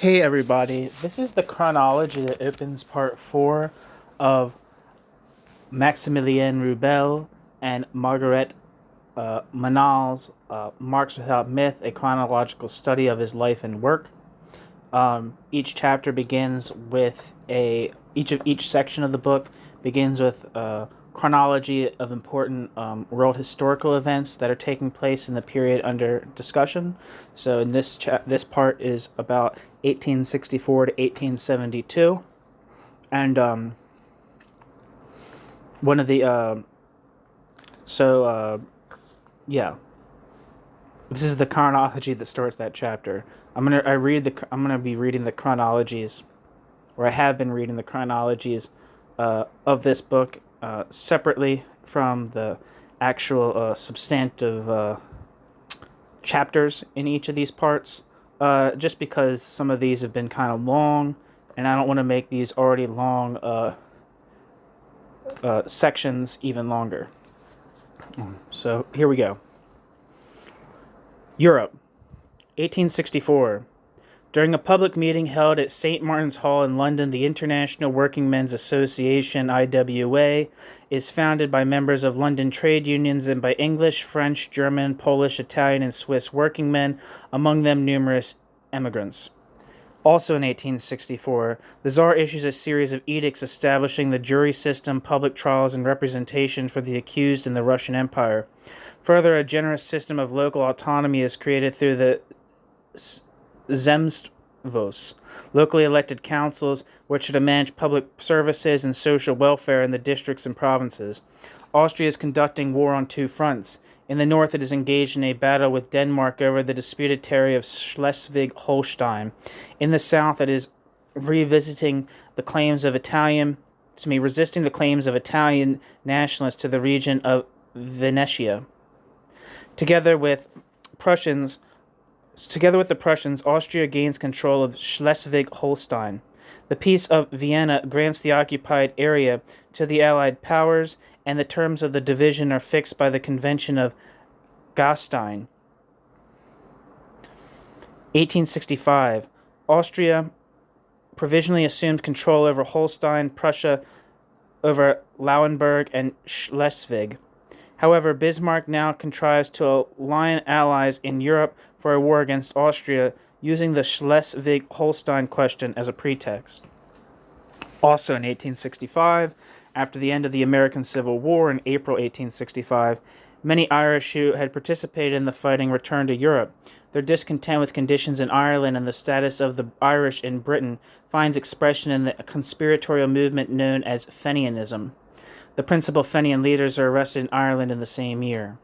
Hey everybody, this is the chronology that opens part 4 of Maximilien Rubel and Margaret Manale's Marx Without Myth, a chronological study of his life and work. Each chapter begins with each section of the book begins with a chronology of important world historical events that are taking place in the period under discussion. So in this part is about 1864 to 1872, and one of the this is the chronology that starts that chapter. I'm gonna be reading the chronologies, or I have been reading the chronologies of this book separately from the actual substantive chapters in each of these parts, just because some of these have been kind of long, and I don't want to make these already long sections even longer. So here we go. Europe, 1864. During a public meeting held at St. Martin's Hall in London, the International Working Men's Association, IWA, is founded by members of London trade unions and by English, French, German, Polish, Italian, and Swiss working men, among them numerous emigrants. Also in 1864, the Tsar issues a series of edicts establishing the jury system, public trials, and representation for the accused in the Russian Empire. Further, a generous system of local autonomy is created through the Zemstvos, locally elected councils, which are to manage public services and social welfare in the districts and provinces. Austria is conducting war on two fronts. In the north, it is engaged in a battle with Denmark over the disputed territory of Schleswig-Holstein. In the south, it is resisting the claims of Italian nationalists to the region of Venetia. Together with the Prussians, Austria gains control of Schleswig-Holstein. The Peace of Vienna grants the occupied area to the Allied powers, and the terms of the division are fixed by the Convention of Gastein. 1865. Austria provisionally assumed control over Holstein, Prussia over Lauenburg and Schleswig. However, Bismarck now contrives to align allies in Europe for a war against Austria, using the Schleswig-Holstein question as a pretext. Also in 1865, after the end of the American Civil War in April 1865, many Irish who had participated in the fighting returned to Europe. Their discontent with conditions in Ireland and the status of the Irish in Britain finds expression in the conspiratorial movement known as Fenianism. The principal Fenian leaders are arrested in Ireland in the same year.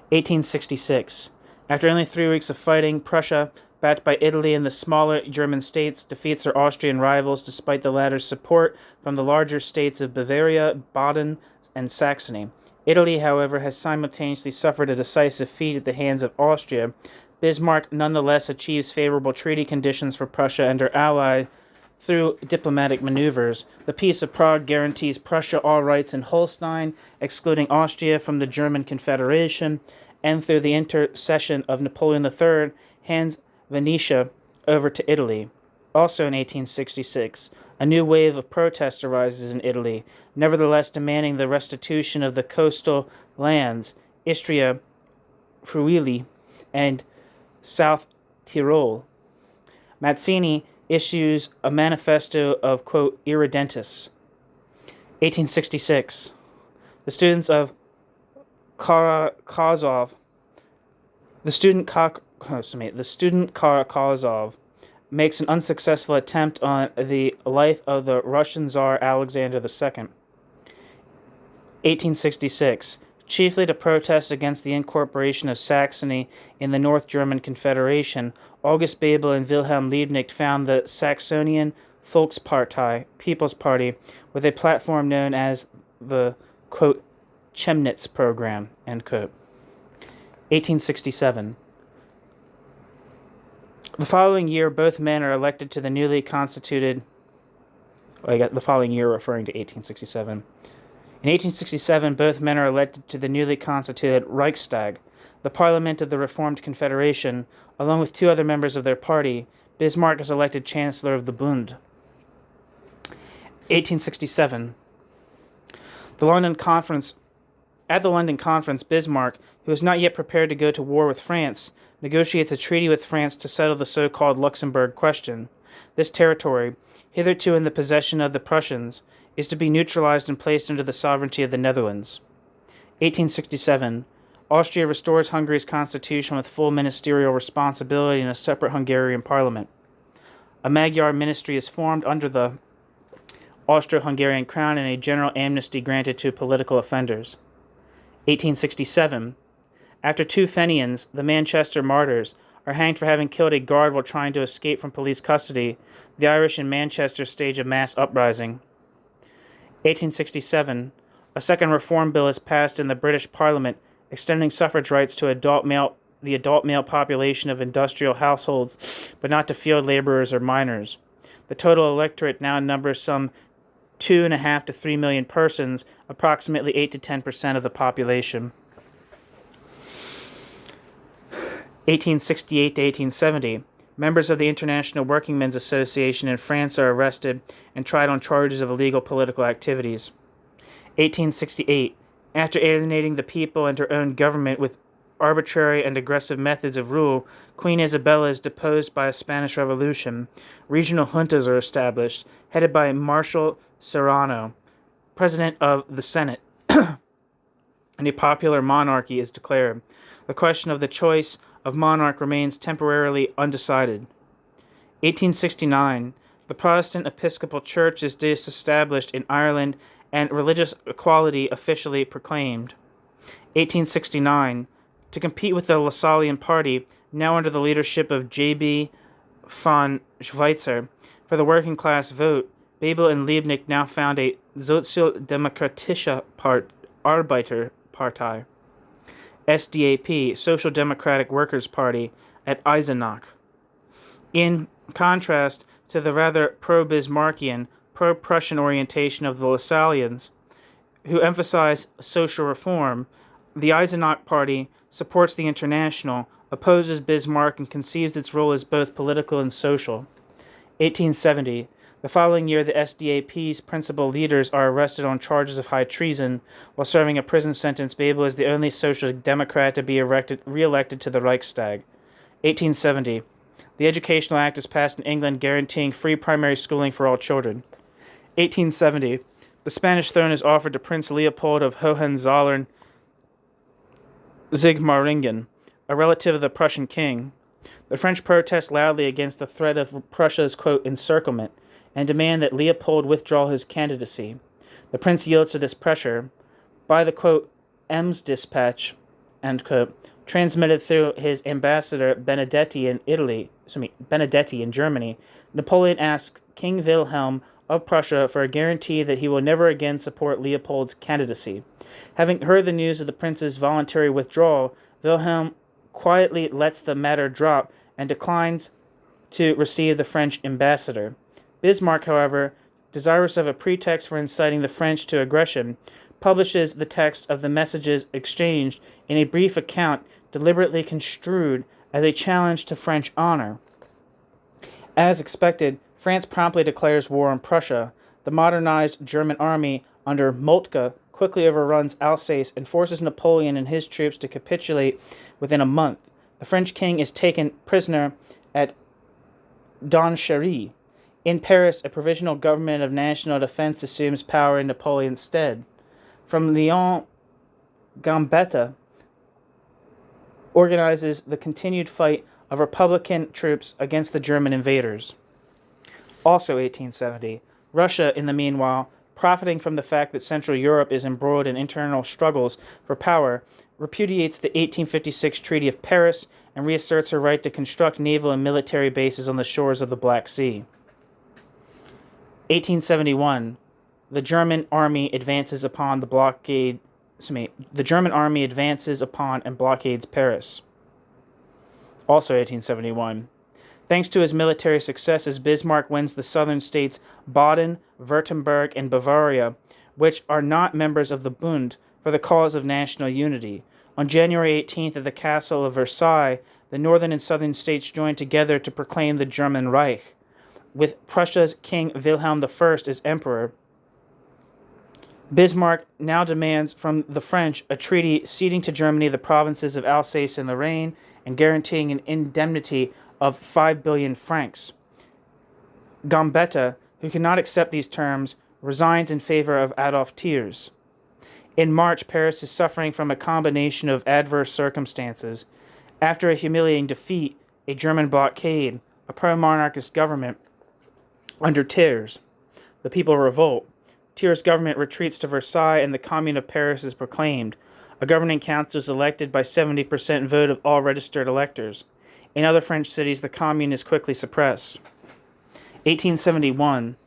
1866. After only 3 weeks of fighting, Prussia, backed by Italy and the smaller German states, defeats her Austrian rivals despite the latter's support from the larger states of Bavaria, Baden, and Saxony. Italy, however, has simultaneously suffered a decisive defeat at the hands of Austria. Bismarck nonetheless achieves favorable treaty conditions for Prussia and her ally through diplomatic maneuvers. The Peace of Prague guarantees Prussia all rights in Holstein, excluding Austria from the German Confederation, and through the intercession of Napoleon III, hands Venetia over to Italy. Also in 1866, a new wave of protests arises in Italy, nevertheless demanding the restitution of the coastal lands, Istria, Friuli, and South Tyrol. Mazzini issues a manifesto of, quote, irredentists. 1866. The student Karakazov makes an unsuccessful attempt on the life of the Russian Tsar Alexander II. 1866. Chiefly to protest against the incorporation of Saxony in the North German Confederation, August Bebel and Wilhelm Liebknecht found the Saxonian Volkspartei, People's Party, with a platform known as the, quote, Chemnitz Program, end quote. 1867. The following year, both men are elected to the newly constituted... the following year referring to 1867. In 1867, both men are elected to the newly constituted Reichstag, the parliament of the Reformed Confederation, along with two other members of their party, Bismarck is elected Chancellor of the Bund. 1867. At the London Conference, Bismarck, who is not yet prepared to go to war with France, negotiates a treaty with France to settle the so-called Luxembourg question. This territory, hitherto in the possession of the Prussians, is to be neutralized and placed under the sovereignty of the Netherlands. 1867. Austria restores Hungary's constitution with full ministerial responsibility in a separate Hungarian parliament. A Magyar ministry is formed under the Austro-Hungarian crown and a general amnesty granted to political offenders. 1867. After 2 Fenians, the Manchester martyrs, are hanged for having killed a guard while trying to escape from police custody, the Irish in Manchester stage a mass uprising. 1867. A second reform bill is passed in the British Parliament, extending suffrage rights to the adult male population of industrial households, but not to field laborers or miners. The total electorate now numbers some 2.5 to 3 million persons, approximately 8 to 10% of the population. 1868 to 1870. Members of the International Workingmen's Association in France are arrested and tried on charges of illegal political activities. 1868. After alienating the people and her own government with arbitrary and aggressive methods of rule, Queen Isabella is deposed by a Spanish Revolution. Regional juntas are established, headed by Marshal Serrano, president of the Senate, and a popular monarchy is declared. The question of the choice of monarch remains temporarily undecided. 1869. The Protestant Episcopal Church is disestablished in Ireland and religious equality officially proclaimed. 1869. To compete with the Lassallean Party, now under the leadership of J.B. von Schweitzer, for the working class vote, Bebel and Liebknecht now found a Sozialdemokratische Arbeiterpartei, SDAP, Social Democratic Workers' Party, at Eisenach. In contrast to the rather pro-Bismarckian, pro-Prussian orientation of the Lassalleans, who emphasize social reform, the Eisenach Party supports the International, opposes Bismarck, and conceives its role as both political and social. 1870. The following year, the SDAP's principal leaders are arrested on charges of high treason. While serving a prison sentence, Bebel is the only social democrat to be re-elected to the Reichstag. 1870. The Educational Act is passed in England guaranteeing free primary schooling for all children. 1870. The Spanish throne is offered to Prince Leopold of Hohenzollern-Sigmaringen, a relative of the Prussian king. The French protest loudly against the threat of Prussia's, quote, encirclement, and demand that Leopold withdraw his candidacy. The prince yields to this pressure. By the, quote, Ems dispatch, end quote, transmitted through his ambassador Benedetti in Germany, Napoleon asked King Wilhelm of Prussia for a guarantee that he will never again support Leopold's candidacy. Having heard the news of the prince's voluntary withdrawal, Wilhelm quietly lets the matter drop and declines to receive the French ambassador. Bismarck, however, desirous of a pretext for inciting the French to aggression, publishes the text of the messages exchanged in a brief account deliberately construed as a challenge to French honor. As expected, France promptly declares war on Prussia. The modernized German army under Moltke quickly overruns Alsace and forces Napoleon and his troops to capitulate within a month. The French king is taken prisoner at Donchéry. In Paris, a provisional government of national defense assumes power in Napoleon's stead. From Lyon, Gambetta organizes the continued fight of Republican troops against the German invaders. Also 1870, Russia, in the meanwhile, profiting from the fact that Central Europe is embroiled in internal struggles for power, repudiates the 1856 Treaty of Paris and reasserts her right to construct naval and military bases on the shores of the Black Sea. 1871, the German army advances upon and blockades Paris. Also 1871. Thanks to his military successes, Bismarck wins the southern states Baden, Württemberg, and Bavaria, which are not members of the Bund, for the cause of national unity. On January 18th at the Castle of Versailles, the northern and southern states joined together to proclaim the German Reich, with Prussia's King Wilhelm I as emperor. Bismarck now demands from the French a treaty ceding to Germany the provinces of Alsace and Lorraine and guaranteeing an indemnity of 5 billion francs. Gambetta, who cannot accept these terms, resigns in favor of Adolf Thiers. In March, Paris is suffering from a combination of adverse circumstances. After a humiliating defeat, a German blockade, a pro-monarchist government under Thiers, the people revolt. Thiers' government retreats to Versailles and the Commune of Paris is proclaimed. A governing council is elected by 70% vote of all registered electors. In other French cities, the Commune is quickly suppressed. 1871.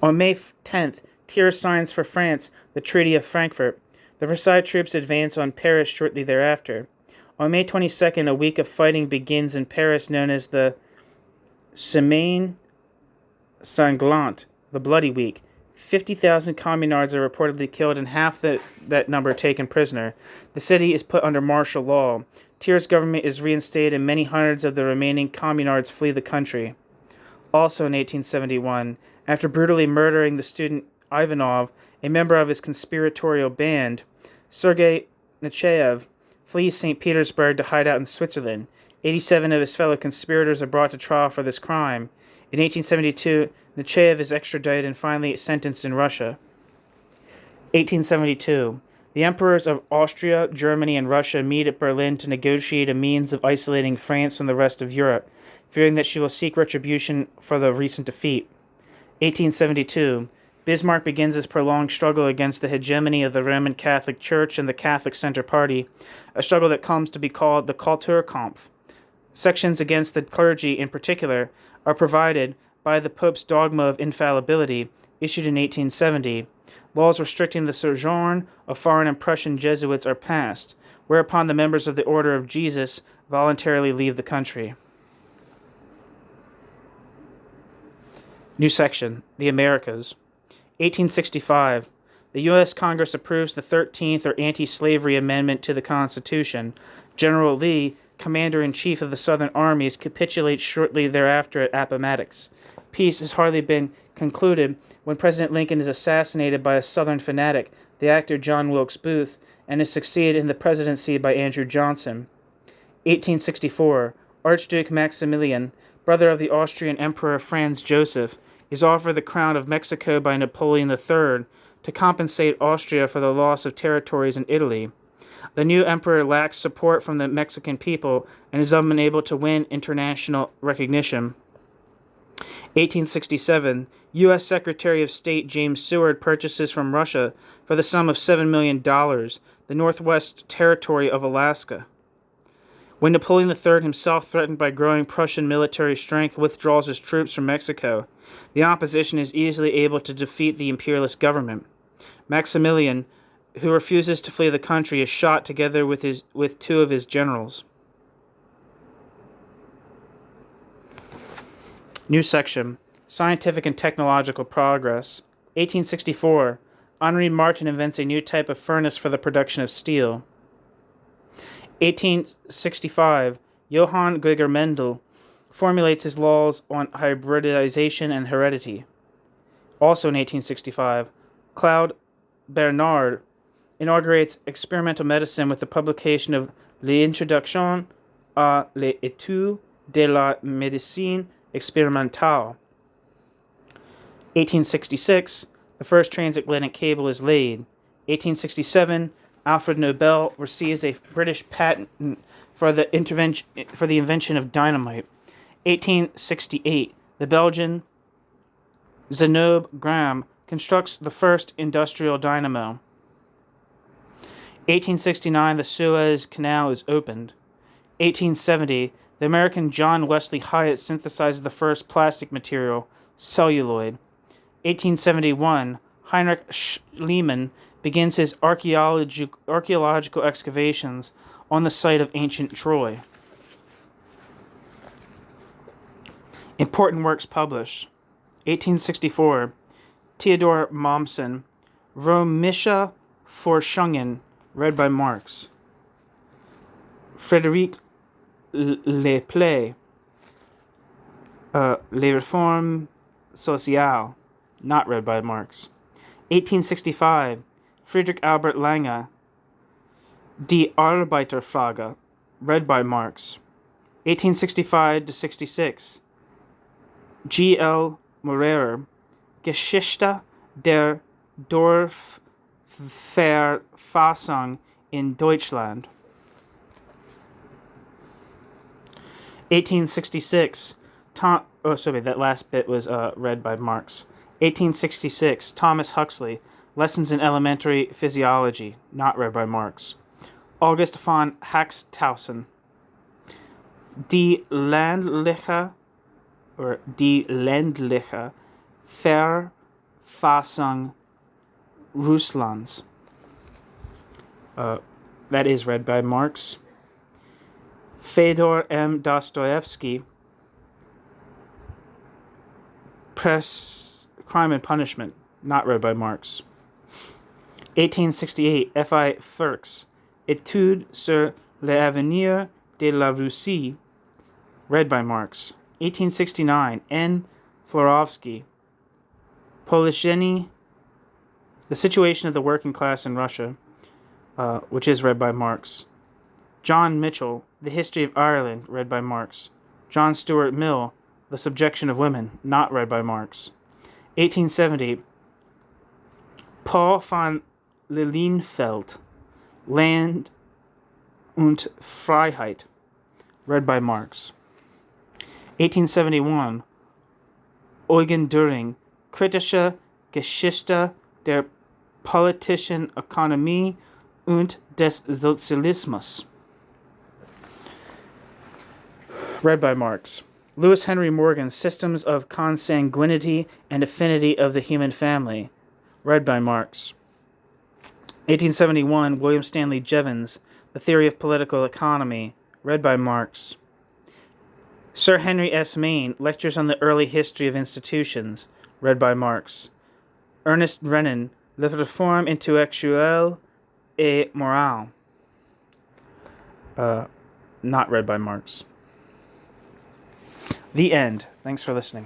On May 10th, Thiers signs for France the Treaty of Frankfurt. The Versailles troops advance on Paris shortly thereafter. On May 22nd, a week of fighting begins in Paris known as the Semaine Sanglante, the Bloody Week. 50,000 communards are reportedly killed and half that number taken prisoner. The city is put under martial law. Thiers' government is reinstated and many hundreds of the remaining communards flee the country. Also in 1871, after brutally murdering the student Ivanov, a member of his conspiratorial band, Sergei Nechayev flees St. Petersburg to hide out in Switzerland. 87 of his fellow conspirators are brought to trial for this crime. In 1872, Nechayev is extradited and finally sentenced in Russia. 1872. The emperors of Austria, Germany, and Russia meet at Berlin to negotiate a means of isolating France from the rest of Europe, fearing that she will seek retribution for the recent defeat. 1872. Bismarck begins his prolonged struggle against the hegemony of the Roman Catholic Church and the Catholic Center Party, a struggle that comes to be called the Kulturkampf. Sections against the clergy, in particular, are provided by the Pope's dogma of infallibility, issued in 1870. Laws restricting the sojourn of foreign and Prussian Jesuits are passed, whereupon the members of the Order of Jesus voluntarily leave the country. New section, the Americas. 1865. The U.S. Congress approves the 13th or anti-slavery amendment to the Constitution. General Lee, commander-in-chief of the Southern armies, capitulates shortly thereafter at Appomattox. Peace has hardly been concluded when President Lincoln is assassinated by a Southern fanatic, the actor John Wilkes Booth, and is succeeded in the presidency by Andrew Johnson. 1864. Archduke Maximilien, brother of the Austrian Emperor Franz Joseph, is offered the crown of Mexico by Napoleon III to compensate Austria for the loss of territories in Italy. The new emperor lacks support from the Mexican people and is unable to win international recognition. 1867. U.S. Secretary of State James Seward purchases from Russia for the sum of $7 million the Northwest Territory of Alaska. When Napoleon III, himself threatened by growing Prussian military strength, withdraws his troops from Mexico, the opposition is easily able to defeat the imperialist government. Maximilian, who refuses to flee the country, is shot together with two of his generals. New section, Scientific and Technological Progress. 1864. Henri Martin invents a new type of furnace for the production of steel. 1865. Johann Gregor Mendel formulates his laws on hybridization and heredity. Also in 1865, Claude Bernard inaugurates experimental medicine with the publication of L'Introduction à l'étude de la médecine expérimentale. 1866, the first transatlantic cable is laid. 1867, Alfred Nobel receives a British patent for the invention of dynamite. 1868, the Belgian Zenobe Gramme constructs the first industrial dynamo. 1869, the Suez Canal is opened. 1870, the American John Wesley Hyatt synthesizes the first plastic material, celluloid. 1871, Heinrich Schliemann begins his archaeological excavations on the site of ancient Troy. Important works published. 1864, Theodor Mommsen, Römische Forschungen, read by Marx. Frédéric Leplay, Les Réformes Sociales, not read by Marx. 1865, Friedrich Albert Lange, Die Arbeiterfrage, read by Marx. 1865 to 66, G.L. Maurer, Geschichte der Dorfverfassung in Deutschland. 1866, that last bit was read by Marx. 1866, Thomas Huxley, Lessons in Elementary Physiology, not read by Marx. August von Haxthausen, Die ländliche Verfassung Russlands. That is read by Marx. Fyodor M. Dostoevsky, Crime and Punishment, not read by Marx. 1868, F.I. Firks, Études sur l'avenir de la Russie, read by Marx. 1869, N. Florovsky, Polygeny, The Situation of the Working Class in Russia, which is read by Marx. John Mitchell, The History of Ireland, read by Marx. John Stuart Mill, The Subjection of Women, not read by Marx. 1870, Paul von Lilienfeld, Land und Freiheit, read by Marx. 1871, Eugen Düring, Kritische Geschichte der politischen Ökonomie und des Sozialismus, read by Marx. Lewis Henry Morgan, Systems of Consanguinity and Affinity of the Human Family, read by Marx. 1871, William Stanley Jevons, The Theory of Political Economy, read by Marx. Sir Henry S. Maine, Lectures on the Early History of Institutions, read by Marx. Ernest Renan, Les Réformes Intellectuelles et Morales, not read by Marx. The end. Thanks for listening.